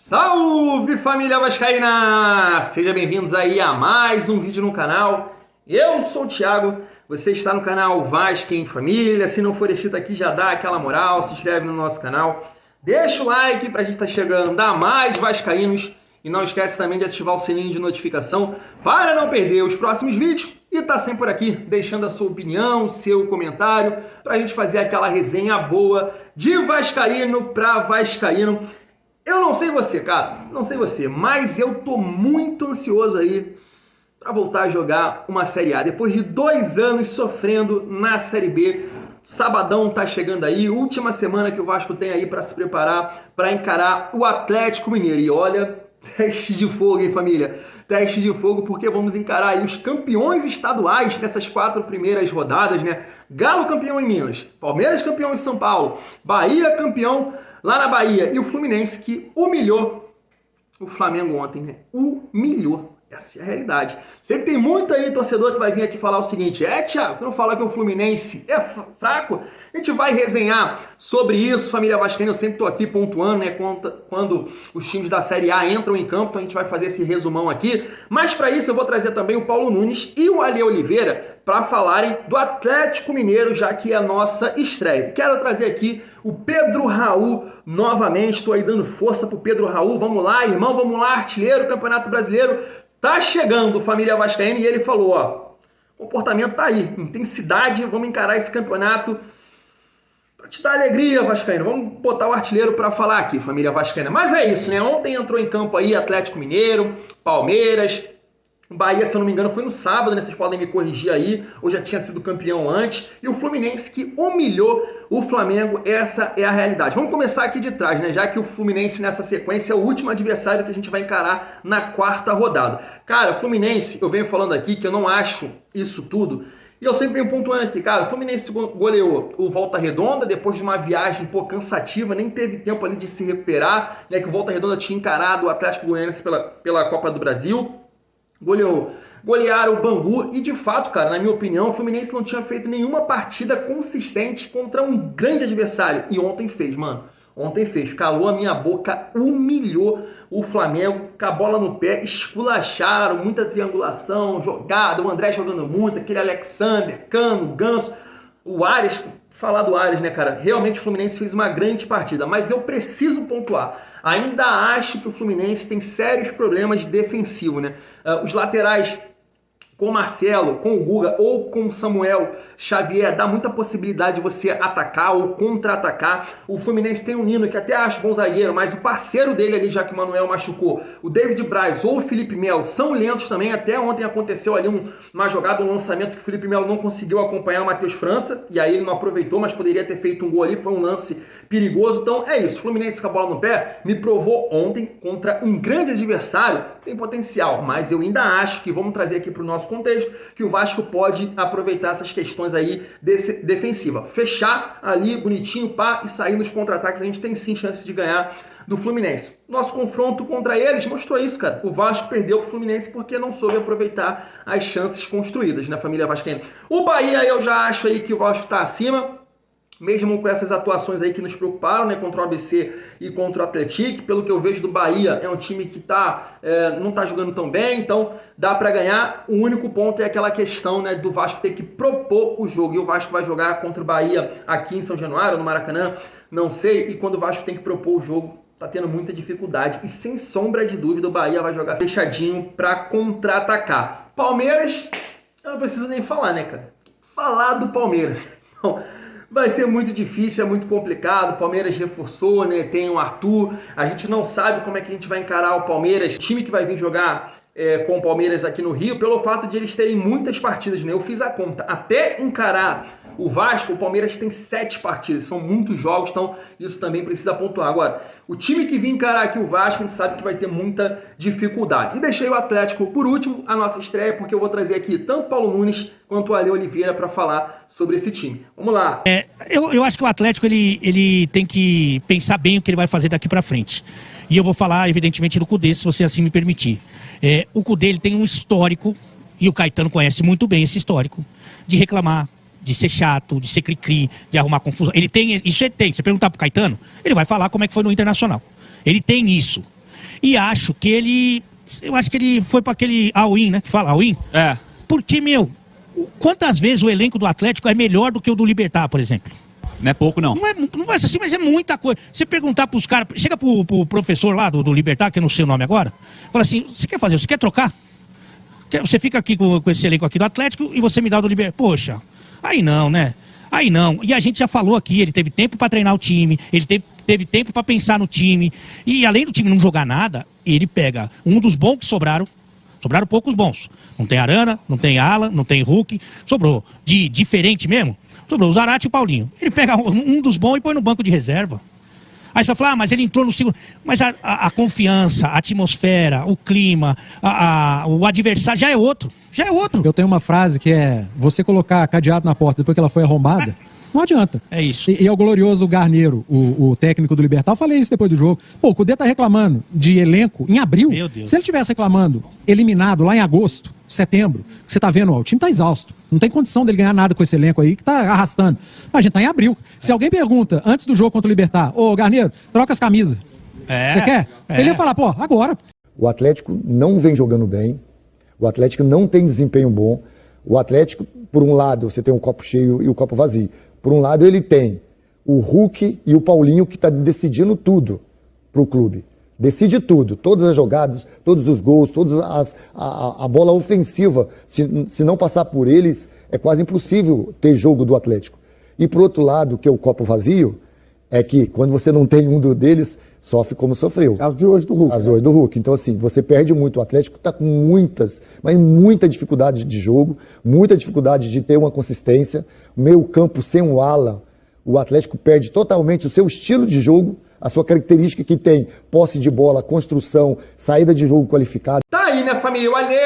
Salve família vascaína! Sejam bem-vindos aí a mais um vídeo no canal. Eu sou o Thiago, você está no canal Vasco em Família. Se não for inscrito aqui, já dá aquela moral, se inscreve no nosso canal. Deixa o like pra gente estar chegando a mais vascaínos. E não esquece também de ativar o sininho de notificação para não perder os próximos vídeos. E tá sempre por aqui, deixando a sua opinião, seu comentário, pra gente fazer aquela resenha boa de vascaíno pra vascaíno. Eu não sei você, cara, não sei você, mas eu tô muito ansioso aí pra voltar a jogar uma Série A. Depois de 2 anos sofrendo na Série B, sabadão tá chegando aí, última semana que o Vasco tem aí pra se preparar pra encarar o Atlético Mineiro. E olha, teste de fogo, hein, família? Teste de fogo, porque vamos encarar aí os campeões estaduais dessas 4 primeiras rodadas, né? Galo campeão em Minas, Palmeiras campeão em São Paulo, Bahia campeão lá na Bahia e o Fluminense que humilhou o Flamengo ontem, né? Humilhou. Essa é a realidade. Sei que tem muito aí torcedor que vai vir aqui falar o seguinte: Thiago, tu não fala que o Fluminense é fraco? A gente vai resenhar sobre isso, família vascaína. Eu sempre tô aqui pontuando, né, quando os times da Série A entram em campo, então a gente vai fazer esse resumão aqui. Mas para isso eu vou trazer também o Paulo Nunes e o Ale Oliveira para falarem do Atlético Mineiro, já que é a nossa estreia. Quero trazer aqui o Pedro Raul novamente. Estou aí dando força pro Pedro Raul. Vamos lá, irmão, vamos lá, artilheiro, Campeonato Brasileiro. Tá chegando, família vascaína, e ele falou, ó, o comportamento tá aí, intensidade, vamos encarar esse campeonato pra te dar alegria, vascaíno. Vamos botar o artilheiro pra falar aqui, família vascaína. Mas é isso, né? Ontem entrou em campo aí Atlético Mineiro, Palmeiras, Bahia, se eu não me engano, foi no sábado, né? Vocês podem me corrigir aí, ou já tinha sido campeão antes. E o Fluminense que humilhou o Flamengo, essa é a realidade. Vamos começar aqui de trás, né? Já que o Fluminense nessa sequência é o último adversário que a gente vai encarar na 4ª rodada. Cara, o Fluminense, eu venho falando aqui que eu não acho isso tudo. E eu sempre venho pontuando aqui, cara, o Fluminense goleou o Volta Redonda depois de uma viagem, cansativa, nem teve tempo ali de se recuperar, né? Que o Volta Redonda tinha encarado o Atlético Goianiense pela Copa do Brasil. Golearam o Bangu e, de fato, cara, na minha opinião, o Fluminense não tinha feito nenhuma partida consistente contra um grande adversário. E ontem fez, mano. Ontem fez. Calou a minha boca, humilhou o Flamengo, com a bola no pé, esculacharam, muita triangulação, jogada, o André jogando muito, aquele Alexander, Cano, Ganso, o Ares. Falar do Ares, né, cara? Realmente o Fluminense fez uma grande partida, mas eu preciso pontuar. Ainda acho que o Fluminense tem sérios problemas defensivos, né? Os laterais com o Marcelo, com o Guga ou com o Samuel Xavier dá muita possibilidade de você atacar ou contra-atacar. O Fluminense tem o Nino, que até acho bom zagueiro, mas o parceiro dele ali, já que o Manuel machucou, o David Braz ou o Felipe Melo, são lentos também. Até ontem aconteceu ali uma jogada, um lançamento que o Felipe Melo não conseguiu acompanhar o Matheus França, e aí ele não aproveitou, mas poderia ter feito um gol ali, foi um lance perigoso. Então é isso, o Fluminense com a bola no pé me provou ontem contra um grande adversário, tem potencial, mas eu ainda acho que, vamos trazer aqui para o nosso contexto, que o Vasco pode aproveitar essas questões aí defensivas. Fechar ali bonitinho, pá, e sair nos contra-ataques, a gente tem sim chance de ganhar do Fluminense. Nosso confronto contra eles mostrou isso, cara. O Vasco perdeu pro Fluminense porque não soube aproveitar as chances construídas na família vascaína. O Bahia, eu já acho aí que o Vasco tá acima, mesmo com essas atuações aí que nos preocuparam, né, contra o ABC e contra o Atlético. Pelo que eu vejo do Bahia, é um time que não tá jogando tão bem, então dá para ganhar. O único ponto é aquela questão, né, do Vasco ter que propor o jogo, e o Vasco vai jogar contra o Bahia aqui em São Januário, no Maracanã, não sei, e quando o Vasco tem que propor o jogo, tá tendo muita dificuldade, e sem sombra de dúvida o Bahia vai jogar fechadinho para contra-atacar. Palmeiras, eu não preciso nem falar, né, cara? Falar do Palmeiras. Então, vai ser muito difícil, é muito complicado. O Palmeiras reforçou, né? Tem o Arthur. A gente não sabe como é que a gente vai encarar o Palmeiras. O time que vai vir jogar com o Palmeiras aqui no Rio, pelo fato de eles terem muitas partidas, né? Eu fiz a conta. Até encarar o Vasco, o Palmeiras tem 7 partidas. São muitos jogos, então isso também precisa pontuar. Agora, o time que vir encarar aqui o Vasco, a gente sabe que vai ter muita dificuldade. E deixei o Atlético por último, a nossa estreia, porque eu vou trazer aqui tanto o Paulo Nunes quanto o Ale Oliveira para falar sobre esse time. Vamos lá. Eu acho que o Atlético ele tem que pensar bem o que ele vai fazer daqui para frente. E eu vou falar, evidentemente, do Cudê, se você assim me permitir. O Cudê ele tem um histórico, e o Caetano conhece muito bem esse histórico, de reclamar, de ser chato, de ser cri-cri, de arrumar confusão. Ele tem, isso ele tem. Você perguntar pro Caetano, ele vai falar como é que foi no Internacional. Ele tem isso. E eu acho que ele foi para aquele all-in, né? Que fala all-in. É. Porque, quantas vezes o elenco do Atlético é melhor do que o do Libertad, por exemplo? Não é pouco, não. Não é assim, mas é muita coisa. Você perguntar pros caras, chega pro professor lá do Libertad, que eu não sei o nome agora, fala assim, você quer trocar? Você fica aqui com esse elenco aqui do Atlético e você me dá o do Libertad. Poxa, aí não, né? Aí não. E a gente já falou aqui, ele teve tempo para treinar o time, ele teve tempo para pensar no time. E além do time não jogar nada, ele pega um dos bons que sobraram poucos bons. Não tem Arana, não tem Alan, não tem Hulk, sobrou de diferente mesmo. Sobrou o Zarate e o Paulinho. Ele pega um dos bons e põe no banco de reserva. Aí você vai falar, mas ele entrou no segundo. Mas a confiança, a atmosfera, o clima, o adversário já é outro. Já é outro. Eu tenho uma frase que é: você colocar cadeado na porta depois que ela foi arrombada, não adianta. É isso. E é o glorioso Garneiro, o técnico do Libertad. Eu falei isso depois do jogo. Pô, o Cudê tá reclamando de elenco em abril. Meu Deus. Se ele tivesse reclamando eliminado lá em agosto, setembro, que você tá vendo, ó, o time tá exausto. Não tem condição dele ganhar nada com esse elenco aí que tá arrastando. Mas a gente tá em abril. Se alguém pergunta, antes do jogo contra o Libertad, ô Garneiro, troca as camisas. Você quer? Ele ia falar, pô, agora. O Atlético não vem jogando bem. O Atlético não tem desempenho bom. O Atlético, por um lado, você tem um copo cheio e o copo vazio. Por um lado, ele tem o Hulk e o Paulinho, que está decidindo tudo para o clube. Decide tudo, todas as jogadas, todos os gols, a bola ofensiva. Se não passar por eles, é quase impossível ter jogo do Atlético. E por outro lado, que é o copo vazio, é que quando você não tem um deles, sofre como sofreu. Caso de hoje do Hulk. Caso de hoje do Hulk. Então, assim, você perde muito. O Atlético está com muita dificuldade de jogo, muita dificuldade de ter uma consistência. Meio campo sem um ala, o Atlético perde totalmente o seu estilo de jogo, a sua característica que tem posse de bola, construção, saída de jogo qualificada. Tá aí, né, família? O Alê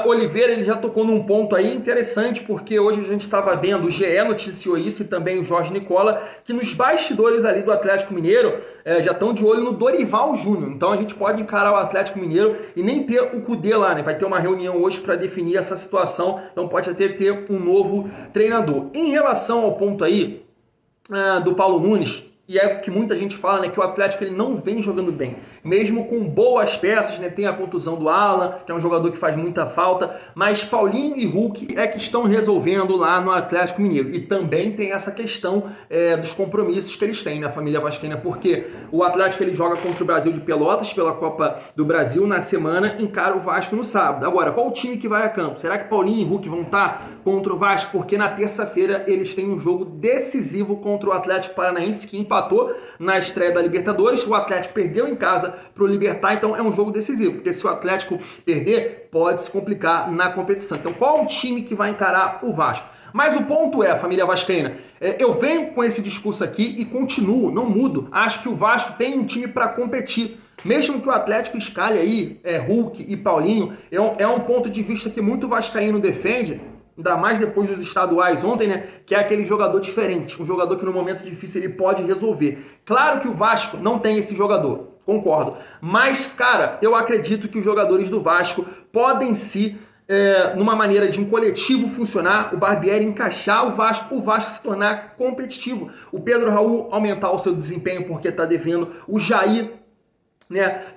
Oliveira, ele já tocou num ponto aí interessante, porque hoje a gente estava vendo, o GE noticiou isso e também o Jorge Nicola, que nos bastidores ali do Atlético Mineiro já estão de olho no Dorival Júnior. Então a gente pode encarar o Atlético Mineiro e nem ter o Cudê lá, né? Vai ter uma reunião hoje para definir essa situação, então pode até ter um novo treinador. Em relação ao ponto aí do Paulo Nunes, e é o que muita gente fala, né, que o Atlético ele não vem jogando bem. Mesmo com boas peças, né, tem a contusão do Alan, que é um jogador que faz muita falta, mas Paulinho e Hulk é que estão resolvendo lá no Atlético Mineiro. E também tem essa questão dos compromissos que eles têm na família vascaína, porque o Atlético ele joga contra o Brasil de Pelotas pela Copa do Brasil na semana, encara o Vasco no sábado. Agora, qual o time que vai a campo? Será que Paulinho e Hulk vão estar contra o Vasco? Porque na terça-feira eles têm um jogo decisivo contra o Atlético Paranaense, que empatou na estreia da Libertadores. O Atlético perdeu em casa para o Libertad, então é um jogo decisivo, porque se o Atlético perder, pode se complicar na competição. Então qual o time que vai encarar o Vasco? Mas o ponto é, família vascaína, eu venho com esse discurso aqui e continuo, não mudo. Acho que o Vasco tem um time para competir. Mesmo que o Atlético escale aí Hulk e Paulinho, é um ponto de vista que muito vascaíno defende, ainda mais depois dos estaduais ontem, né? Que é aquele jogador diferente, um jogador que no momento difícil ele pode resolver. Claro que o Vasco não tem esse jogador, concordo. Mas, cara, eu acredito que os jogadores do Vasco podem numa maneira de um coletivo funcionar, o Barbieri encaixar o Vasco se tornar competitivo. O Pedro Raul aumentar o seu desempenho porque tá devendo, o Jair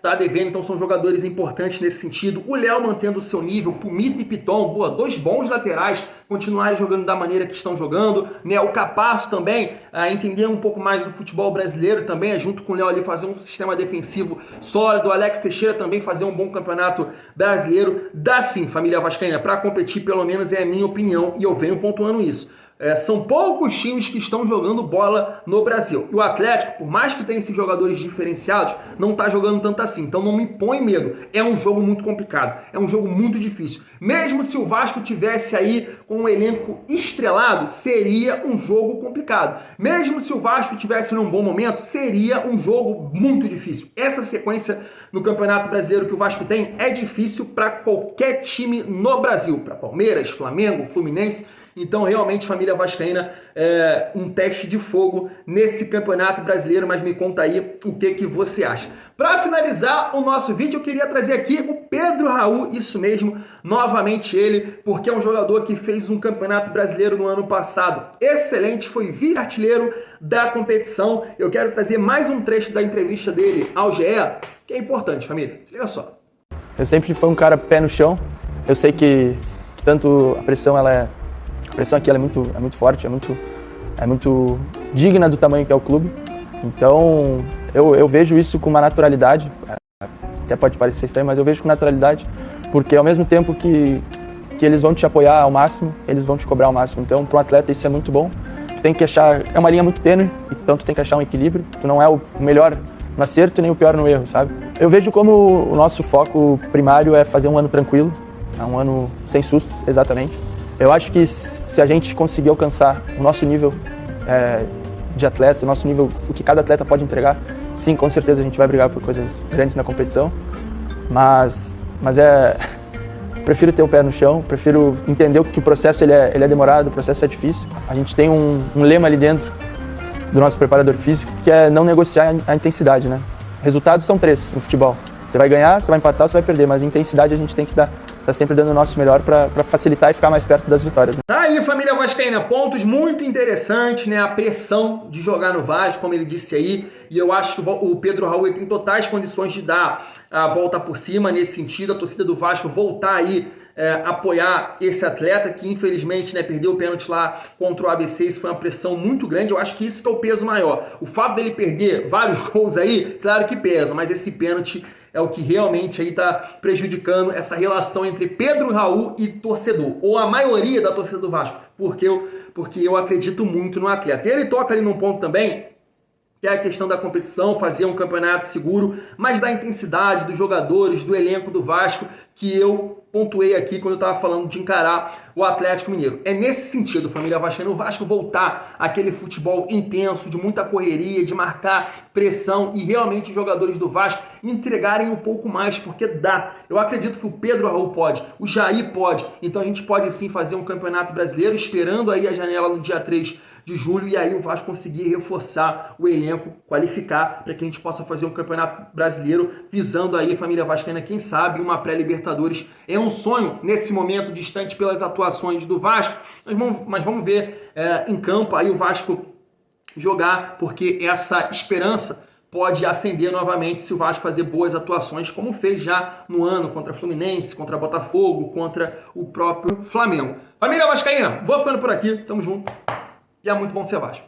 tá devendo, então são jogadores importantes nesse sentido. O Léo mantendo o seu nível, Pumita e Piton, dois bons laterais, continuarem jogando da maneira que estão jogando, O Capasso também, entender um pouco mais do futebol brasileiro também, junto com o Léo ali fazer um sistema defensivo sólido, o Alex Teixeira também fazer um bom campeonato brasileiro. Dá sim, família vascaína, para competir, pelo menos é a minha opinião, e eu venho pontuando isso. São poucos times que estão jogando bola no Brasil. E o Atlético, por mais que tenha esses jogadores diferenciados, não está jogando tanto assim. Então não me põe medo. É um jogo muito complicado. É um jogo muito difícil. Mesmo se o Vasco tivesse aí com um elenco estrelado, seria um jogo complicado. Mesmo se o Vasco tivesse num bom momento, seria um jogo muito difícil. Essa sequência no Campeonato Brasileiro que o Vasco tem é difícil para qualquer time no Brasil. Para Palmeiras, Flamengo, Fluminense. Então, realmente, família vascaína, um teste de fogo nesse Campeonato Brasileiro, mas me conta aí o que você acha. Para finalizar o nosso vídeo, eu queria trazer aqui o Pedro Raul, isso mesmo, novamente ele, porque é um jogador que fez um Campeonato Brasileiro no ano passado excelente, foi vice-artilheiro da competição. Eu quero trazer mais um trecho da entrevista dele ao GE, que é importante, família. Liga só. Eu sempre fui um cara pé no chão. Eu sei que tanto a pressão a pressão aqui ela é muito forte, é muito digna do tamanho que é o clube. Então eu vejo isso com uma naturalidade. Até pode parecer estranho, mas eu vejo com naturalidade, porque ao mesmo tempo que eles vão te apoiar ao máximo, eles vão te cobrar ao máximo. Então, para um atleta isso é muito bom. Tu tem que achar, é uma linha muito tênue, então tu tem que achar um equilíbrio. Tu não é o melhor no acerto nem o pior no erro, sabe? Eu vejo como o nosso foco primário é fazer um ano tranquilo, um ano sem sustos, exatamente. Eu acho que se a gente conseguir alcançar o nosso nível de atleta, o nosso nível, o que cada atleta pode entregar, sim, com certeza a gente vai brigar por coisas grandes na competição, mas prefiro ter o pé no chão, prefiro entender que o processo ele é demorado, o processo é difícil. A gente tem um lema ali dentro do nosso preparador físico, que é não negociar a intensidade, né? Resultados são 3 no futebol. Você vai ganhar, você vai empatar, você vai perder, mas a intensidade a gente tem que tá sempre dando o nosso melhor para facilitar e ficar mais perto das vitórias. Né? Tá aí, família vascaína, pontos muito interessantes, né? A pressão de jogar no Vasco, como ele disse aí, e eu acho que o Pedro Raul tem totais condições de dar a volta por cima nesse sentido, a torcida do Vasco voltar aí apoiar esse atleta que infelizmente, né, perdeu o pênalti lá contra o ABC. Isso foi uma pressão muito grande. Eu acho que isso que é o peso maior. O fato dele perder vários gols aí, claro que pesa, mas esse pênalti é o que realmente aí tá prejudicando essa relação entre Pedro Raul e torcedor, ou a maioria da torcida do Vasco, porque eu acredito muito no atleta. E ele toca ali num ponto também, que é a questão da competição, fazer um campeonato seguro, mas da intensidade dos jogadores, do elenco do Vasco, que eu pontuei aqui quando eu estava falando de encarar o Atlético Mineiro. É nesse sentido, família vascaína, o Vasco voltar àquele futebol intenso, de muita correria, de marcar pressão e realmente os jogadores do Vasco entregarem um pouco mais, porque dá. Eu acredito que o Pedro Raul pode, o Jair pode, então a gente pode sim fazer um campeonato brasileiro, esperando aí a janela no dia 3 de julho, e aí o Vasco conseguir reforçar o elenco, qualificar para que a gente possa fazer um campeonato brasileiro, visando aí a família vascaína, quem sabe, uma pré-Libertadores. É um sonho nesse momento, distante pelas atuações do Vasco, mas vamos ver em campo aí o Vasco jogar, porque essa esperança pode acender novamente se o Vasco fazer boas atuações, como fez já no ano contra Fluminense, contra Botafogo, contra o próprio Flamengo. Família vascaína, vou ficando por aqui, tamo junto. E é muito bom ser Vasco.